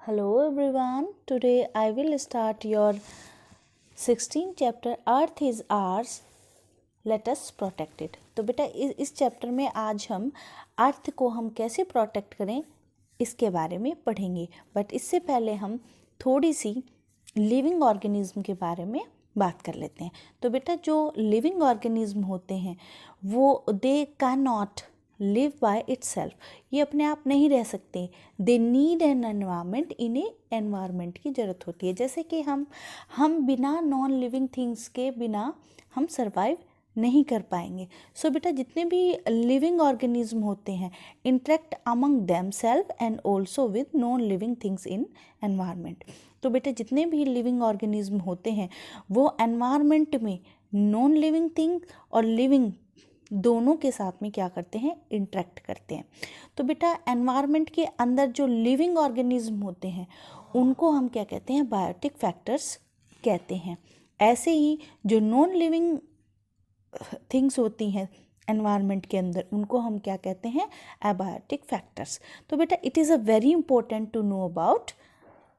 Hello everyone. Today I will start your 16th chapter Earth is ours. Let us protect it. तो बेटा इस chapter में आज हम अर्थ को हम कैसे प्रोटेक्ट करें इसके बारे में पढ़ेंगे। बट इससे पहले हम थोड़ी सी लिविंग ऑर्गेनिज्म के बारे में बात कर लेते हैं। तो बेटा जो लिविंग ऑर्गेनिज्म होते हैं वो they can not live by itself, ये अपने आप नहीं रह सकते। दे नीड एन एनवायरनमेंट, इन्हें एनवायरनमेंट की ज़रूरत होती है। जैसे कि हम बिना नॉन लिविंग थिंग्स के बिना हम सर्वाइव नहीं कर पाएंगे। सो बेटा जितने भी लिविंग ऑर्गेनिज्म होते हैं interact among them self and also with non living things in environment. तो बेटा जितने भी लिविंग ऑर्गेनिज्म होते हैं वो एनवायरनमेंट में नॉन लिविंग थिंग और लिविंग दोनों के साथ में क्या करते हैं, इंटरेक्ट करते हैं। तो बेटा एनवायरनमेंट के अंदर जो लिविंग ऑर्गेनिज्म होते हैं उनको हम क्या कहते हैं, बायोटिक फैक्टर्स कहते हैं। ऐसे ही जो नॉन लिविंग थिंग्स होती हैं एनवायरनमेंट के अंदर उनको हम क्या कहते हैं, एबायोटिक फैक्टर्स। तो बेटा it is a very important to know about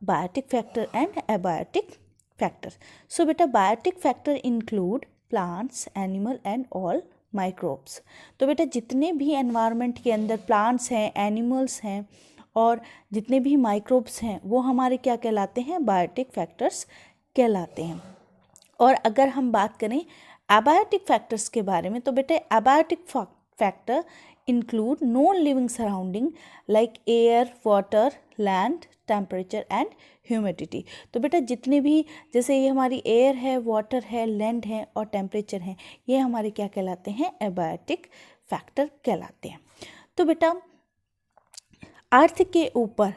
biotic factor and abiotic factor. So बेटा biotic factor include plants, animal and all microbes. तो बेटा जितने भी एनवायरनमेंट के अंदर प्लांट्स हैं, एनिमल्स हैं और जितने भी माइक्रोब्स हैं वो हमारे क्या कहलाते हैं, बायोटिक फैक्टर्स कहलाते हैं। और अगर हम बात करें एबायोटिक फैक्टर्स के बारे में तो बेटा abiotic factor include non living surrounding like air, water, land, temperature and humidity. तो बेटा जितने भी जैसे ये हमारी एयर है, वाटर है, लैंड है और टेम्परेचर है, ये हमारे क्या कहलाते हैं, एबायोटिक फैक्टर कहलाते हैं। तो बेटा अर्थ के ऊपर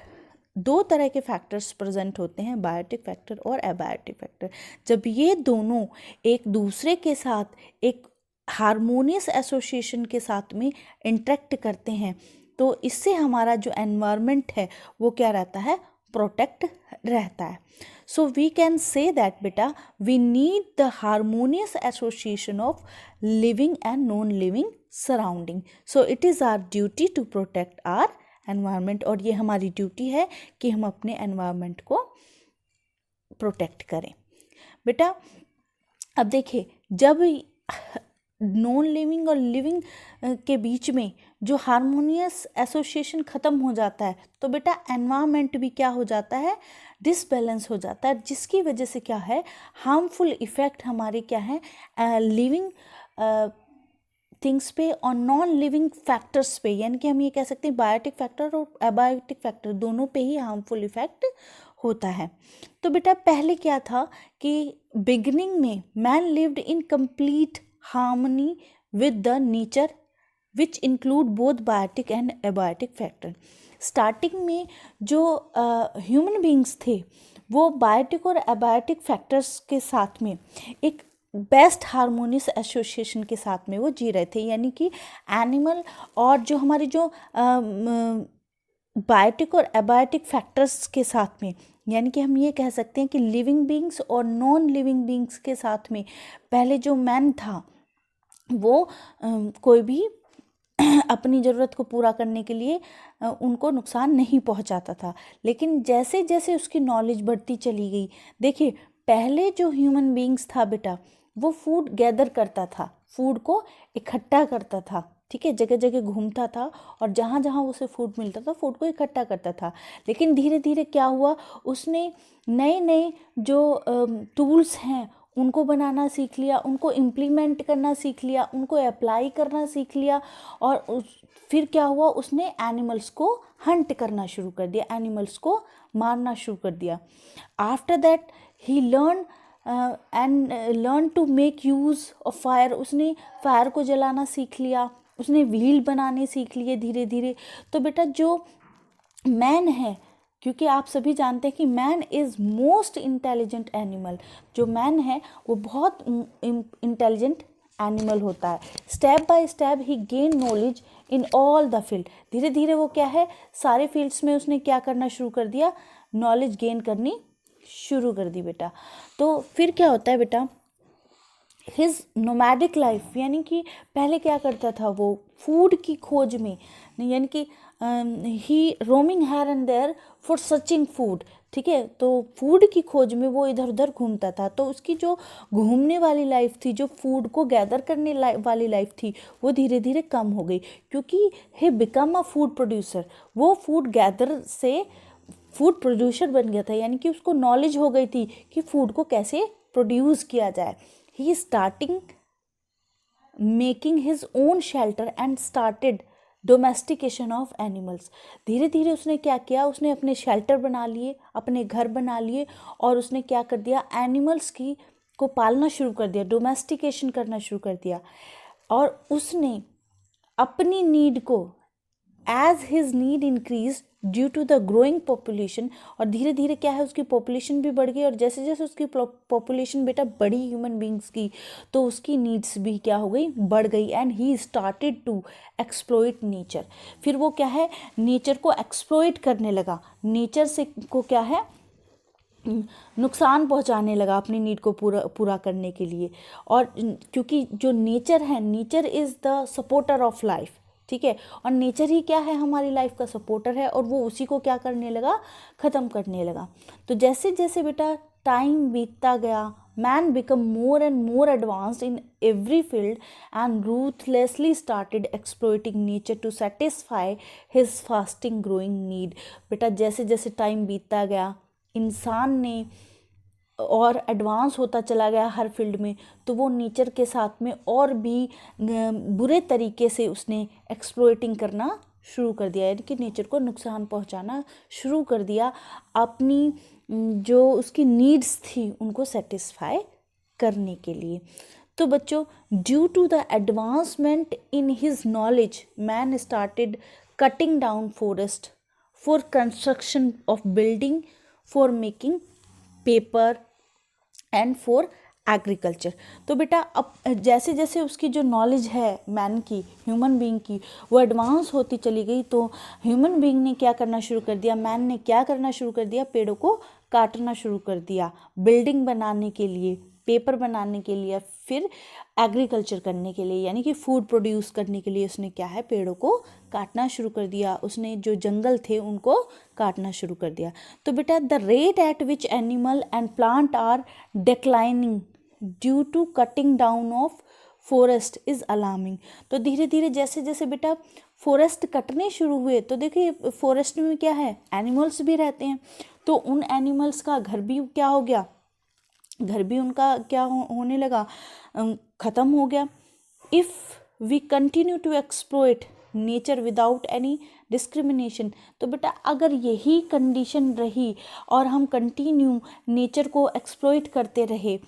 दो तरह के फैक्टर्स प्रेजेंट होते हैं, बायोटिक फैक्टर और एबायोटिक फैक्टर। जब ये दोनों एक दूसरे के साथ एक हारमोनियस एसोसिएशन के साथ में इंटरेक्ट करते हैं तो इससे हमारा जो एनवायरनमेंट है वो क्या रहता है, प्रोटेक्ट रहता है। So we can say that बेटा we need the harmonious association of living and non living surrounding. So it is our duty to protect our environment, और ये हमारी ड्यूटी है कि हम अपने एनवायरनमेंट को प्रोटेक्ट करें। बेटा अब देखिए जब नॉन लिविंग और लिविंग के बीच में जो हारमोनियस एसोसिएशन ख़त्म हो जाता है तो बेटा एनवायरनमेंट भी क्या हो जाता है, डिसबैलेंस हो जाता है, जिसकी वजह से क्या है, हार्मफुल इफ़ेक्ट हमारे क्या है, लिविंग थिंग्स पे और नॉन लिविंग फैक्टर्स पे, यानी कि हम ये कह सकते हैं बायोटिक फैक्टर और एबायोटिक फैक्टर दोनों पे ही हार्मफुल इफ़ेक्ट होता है। तो बेटा पहले क्या था कि बिगिनिंग में man lived in complete harmony with the nature which include both biotic and abiotic factor. Starting में जो ह्यूमन बींग्स थे वो बायोटिक और एबायोटिक फैक्टर्स के साथ में एक बेस्ट हारमोनियस एसोसिएशन के साथ में वो जी रहे थे, यानी कि एनिमल और जो हमारे जो बायोटिक और एबायोटिक फैक्टर्स के साथ में, यानी कि हम ये कह सकते हैं कि लिविंग बींग्स और नॉन लिविंग बींग्स के साथ में पहले जो मैन था वो कोई भी अपनी ज़रूरत को पूरा करने के लिए उनको नुकसान नहीं पहुंचाता था। लेकिन जैसे जैसे उसकी नॉलेज बढ़ती चली गई, देखिए पहले जो ह्यूमन बींग्स था बेटा वो फूड गैदर करता था, फूड को इकट्ठा करता था, ठीक है, जगह जगह घूमता था और जहाँ जहाँ उसे फूड मिलता था फूड को इकट्ठा करता था। लेकिन धीरे धीरे क्या हुआ, उसने नए नए जो टूल्स हैं उनको बनाना सीख लिया, उनको इम्प्लीमेंट करना सीख लिया, उनको अप्लाई करना सीख लिया और फिर क्या हुआ, उसने एनिमल्स को हंट करना शुरू कर दिया, एनिमल्स को मारना शुरू कर दिया। After that he learn to make use of fire, उसने फायर को जलाना सीख लिया, उसने व्हील बनाने सीख लिए धीरे धीरे। तो बेटा जो मैन है, क्योंकि आप सभी जानते हैं कि man is most intelligent animal, जो मैन है वो बहुत इंटेलिजेंट एनिमल होता है। Step by step he gain knowledge in all the field, धीरे धीरे वो क्या है, सारे फील्ड्स में उसने क्या करना शुरू कर दिया, नॉलेज गेन करनी शुरू कर दी बेटा। तो फिर क्या होता है बेटा, हिज नोमैडिक लाइफ, यानी कि पहले क्या करता था वो फूड की खोज में, यानी कि he roaming here and there for searching food, ठीक है। तो फूड की खोज में वो इधर उधर घूमता था। तो उसकी जो घूमने वाली लाइफ थी, जो फूड को गैदर करने वाली लाइफ थी, वो धीरे धीरे कम हो गई, क्योंकि he become a food producer. वो फूड गैदर से फूड प्रोड्यूसर बन गया था, यानी कि उसको नॉलेज हो गई थी कि फूड को कैसे प्रोड्यूस किया जाए। He starting making his own shelter and started domestication of animals. धीरे धीरे उसने क्या किया, उसने अपने शेल्टर बना लिए, अपने घर बना लिए, और उसने क्या कर दिया, एनिमल्स की को पालना शुरू कर दिया, डोमेस्टिकेशन करना शुरू कर दिया। और उसने अपनी नीड को, as his need increase due to the growing population, और धीरे धीरे क्या है, उसकी पॉपुलेशन भी बढ़ गई, और जैसे जैसे उसकी पॉपुलेशन बेटा बढ़ी ह्यूमन बींग्स की, तो उसकी नीड्स भी क्या हो गई, बढ़ गई। And he started to exploit nature. फिर वो क्या है, नेचर को एक्सप्लॉइट करने लगा, नेचर से को क्या है, नुकसान पहुंचाने लगा अपनी नीड को पूरा करने के लिए। और क्योंकि जो नेचर है, nature is the supporter of life, ठीक है। और नेचर ही क्या है, हमारी लाइफ का सपोर्टर है, और वो उसी को क्या करने लगा, ख़त्म करने लगा। तो जैसे जैसे बेटा टाइम बीतता गया, man become more and more advanced in every field and ruthlessly started exploiting nature to satisfy his fasting growing need. बेटा जैसे जैसे टाइम बीतता गया, इंसान ने और एडवांस होता चला गया हर फील्ड में, तो वो नेचर के साथ में और भी बुरे तरीके से उसने एक्सप्लॉइटिंग करना शुरू कर दिया, यानी कि नेचर को नुकसान पहुंचाना शुरू कर दिया, अपनी जो उसकी नीड्स थी उनको सेटिस्फाई करने के लिए। तो बच्चों, due to the advancement in his knowledge, man started cutting down forest for construction of building, for making paper and for agriculture. तो बेटा अब जैसे जैसे उसकी जो नॉलेज है मैन की, ह्यूमन बीइंग की, वो एडवांस होती चली गई, तो ह्यूमन बीइंग ने क्या करना शुरू कर दिया, मैन ने क्या करना शुरू कर दिया, पेड़ों को काटना शुरू कर दिया बिल्डिंग बनाने के लिए, पेपर बनाने के लिए, फिर एग्रीकल्चर करने के लिए, यानी कि फूड प्रोड्यूस करने के लिए उसने क्या है, पेड़ों को काटना शुरू कर दिया। उसने जो जंगल थे उनको काटना शुरू कर दिया। तो बेटा the rate at which animal and plant are declining due to cutting down of forest is alarming. तो धीरे धीरे जैसे जैसे बेटा फॉरेस्ट कटने शुरू हुए, तो देखिए फॉरेस्ट में क्या है, एनिमल्स भी रहते हैं, तो उन एनिमल्स का घर भी क्या हो गया, घर भी उनका क्या होने लगा, ख़त्म हो गया। If we continue to exploit nature without any discrimination, तो बेटा अगर यही कंडीशन रही और हम कंटिन्यू नेचर को एक्सप्लॉइट करते रहे,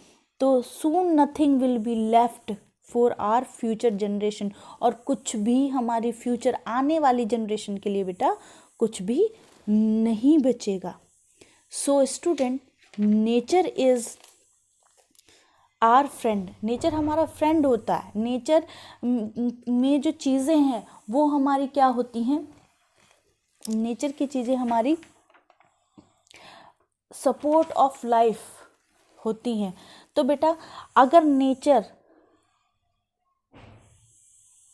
तो soon nothing will be left for our future generation, और कुछ भी हमारी फ्यूचर आने वाली जनरेशन के लिए बेटा कुछ भी नहीं बचेगा। So student, nature is our friend, nature हमारा फ्रेंड होता है। नेचर में जो चीज़ें हैं वो हमारी क्या होती हैं, नेचर की चीज़ें हमारी सपोर्ट ऑफ लाइफ होती हैं। तो बेटा अगर नेचर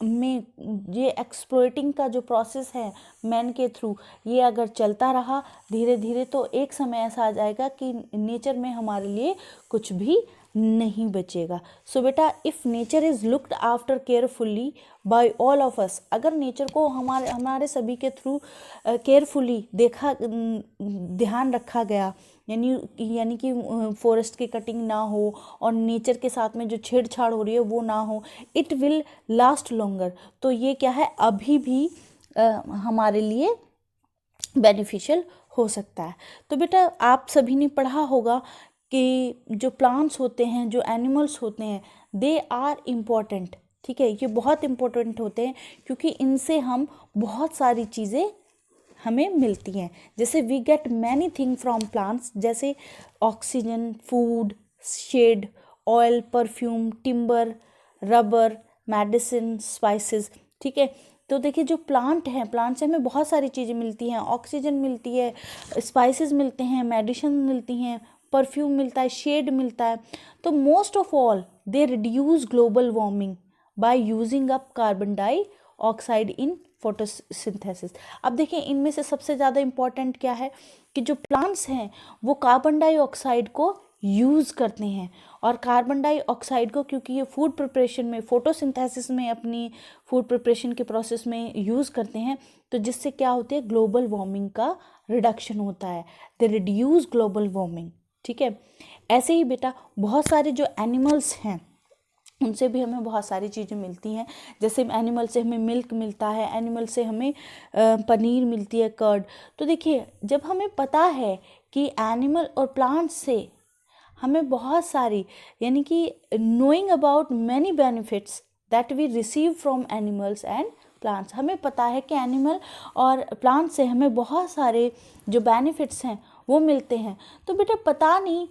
में ये एक्सप्लॉइटिंग का जो प्रोसेस है मैन के थ्रू, ये अगर चलता रहा धीरे धीरे, तो एक समय ऐसा आ जाएगा कि नेचर में हमारे लिए कुछ भी नहीं बचेगा। सो बेटा if nature is looked after carefully by all of us, अगर नेचर को हमारे सभी के थ्रू केयरफुली ध्यान रखा गया, यानी कि फॉरेस्ट की कटिंग ना हो और नेचर के साथ में जो छेड़छाड़ हो रही है वो ना हो, इट विल लास्ट लॉन्गर। तो ये क्या है, अभी भी हमारे लिए बेनिफिशियल हो सकता है। तो बेटा आप सभी ने पढ़ा होगा कि जो प्लांट्स होते हैं, जो एनिमल्स होते हैं, दे आर इम्पॉर्टेंट, ठीक है, ये बहुत इम्पोर्टेंट होते हैं, क्योंकि इनसे हम बहुत सारी चीज़ें हमें मिलती हैं। जैसे we get many thing from plants, जैसे oxygen, food, shade, oil, perfume, timber, rubber, medicine, spices, ठीक है। तो देखिए जो प्लांट हैं, प्लांट से हमें बहुत सारी चीज़ें मिलती हैं, ऑक्सीजन मिलती है, स्पाइसेस मिलते हैं, मेडिसिन मिलती हैं, परफ्यूम मिलता है, शेड मिलता है। तो most of all they reduce global warming by using up carbon dioxide in photosynthesis. अब देखिए इनमें से सबसे ज़्यादा इम्पॉर्टेंट क्या है कि जो प्लांट्स हैं वो कार्बन डाइऑक्साइड को यूज़ करते हैं, और कार्बन डाइऑक्साइड को क्योंकि ये फूड प्रिपरेशन में, फोटोसिंथेसिस में, अपनी फूड प्रिपरेशन के प्रोसेस में यूज़ करते हैं, तो जिससे क्या होती है, ग्लोबल वार्मिंग का रिडक्शन होता है, दे रिड्यूस ग्लोबल वार्मिंग। ठीक है, ऐसे ही बेटा बहुत सारे जो एनिमल्स हैं उनसे भी हमें बहुत सारी चीज़ें मिलती हैं। जैसे एनिमल से हमें मिल्क मिलता है, एनिमल से हमें पनीर मिलती है, कर्ड। तो देखिए जब हमें पता है कि एनिमल और प्लांट से हमें बहुत सारी, यानी कि knowing about many benefits that we receive from animals and plants, हमें पता है कि एनिमल और प्लांट से हमें बहुत सारे जो बेनिफिट्स हैं वो मिलते हैं। तो बेटा पता नहीं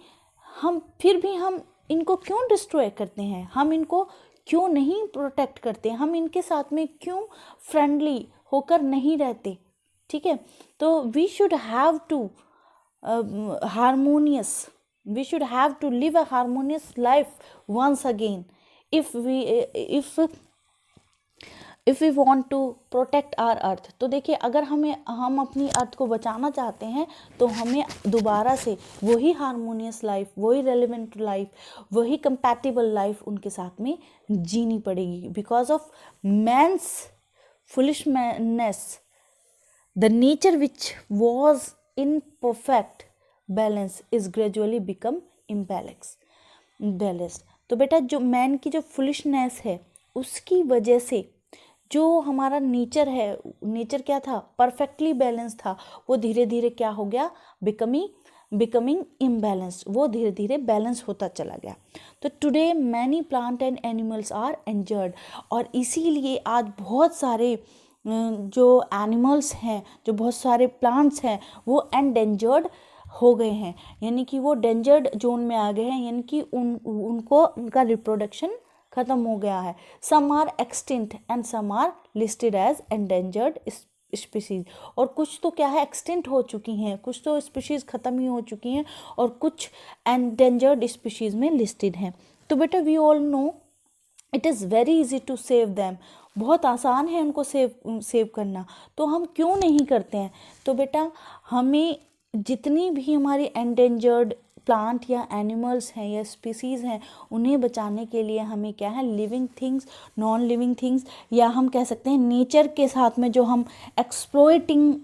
हम फिर भी हम इनको क्यों डिस्ट्रॉय करते हैं, हम इनको क्यों नहीं प्रोटेक्ट करते, हम इनके साथ में क्यों फ्रेंडली होकर नहीं रहते। ठीक है, तो we should have to harmonious, we should have to live a harmonious life once again if we want to protect our earth। तो देखिए अगर हम अपनी अर्थ को बचाना चाहते हैं तो हमें दोबारा से वही हारमोनियस लाइफ, वही रेलिवेंट लाइफ, वही कंपैटिबल लाइफ उनके साथ में जीनी पड़ेगी। Because of man's foolishness the nature which was in perfect balance is gradually become imbalanced. तो बेटा जो मैन की जो फुलिशनेस है उसकी वजह से जो हमारा नेचर है, नेचर क्या था, परफेक्टली बैलेंस था, वो धीरे धीरे क्या हो गया, बिकमिंग इम्बैलेंस्ड, वो धीरे धीरे बैलेंस होता चला गया। तो today many plant and animals are injured, और इसीलिए आज बहुत सारे जो एनिमल्स हैं, जो बहुत सारे प्लांट्स हैं वो एंडेंजर्ड हो गए हैं, यानी कि वो डेंजर्ड जोन में आ गए हैं, यानी कि उनका रिप्रोडक्शन ख़त्म हो गया है। Some are extinct and some are listed as endangered species, और कुछ तो क्या है एक्सटिंक्ट हो चुकी हैं, कुछ तो स्पीशीज़ ख़त्म ही हो चुकी हैं, और कुछ एंडेंजर्ड स्पीशीज़ में लिस्टेड हैं। तो बेटा we all know it is very easy to save them, बहुत आसान है उनको सेव करना, तो हम क्यों नहीं करते हैं। तो बेटा हमें जितनी भी हमारी एंडेंजर्ड प्लांट या एनिमल्स हैं या स्पीसीज़ हैं उन्हें बचाने के लिए हमें क्या है, living things, non living things, या हम कह सकते हैं नेचर के साथ में जो हम एक्सप्लॉइटिंग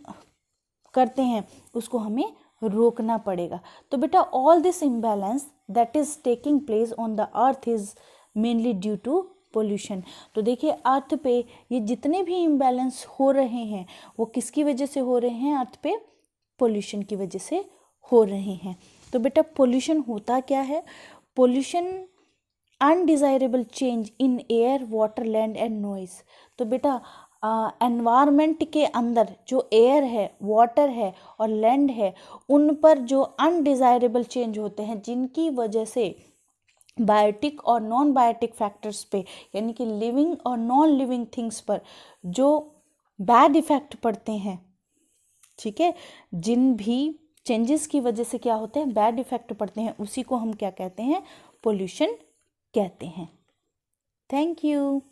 करते हैं उसको हमें रोकना पड़ेगा। तो बेटा all this imbalance that is taking place on the earth is mainly due to pollution. तो देखिए अर्थ पे ये जितने भी इम्बैलेंस हो रहे हैं वो किसकी वजह से हो रहे हैं, अर्थ पे पोल्यूशन की वजह से हो रहे हैं। तो बेटा पोल्यूशन होता क्या है, pollution undesirable change in air, water, land and noise. तो बेटा एनवायरनमेंट के अंदर जो एयर है, वाटर है और लैंड है उन पर जो अनडिजायरेबल चेंज होते हैं जिनकी वजह से बायोटिक और नॉन बायोटिक फैक्टर्स पे, यानी कि लिविंग और नॉन लिविंग थिंग्स पर जो बैड इफेक्ट पड़ते हैं। ठीक है, जिन भी चेंजेस की वजह से क्या होते हैं, बैड इफेक्ट पड़ते हैं, उसी को हम क्या कहते हैं, पोल्यूशन कहते हैं। Thank you.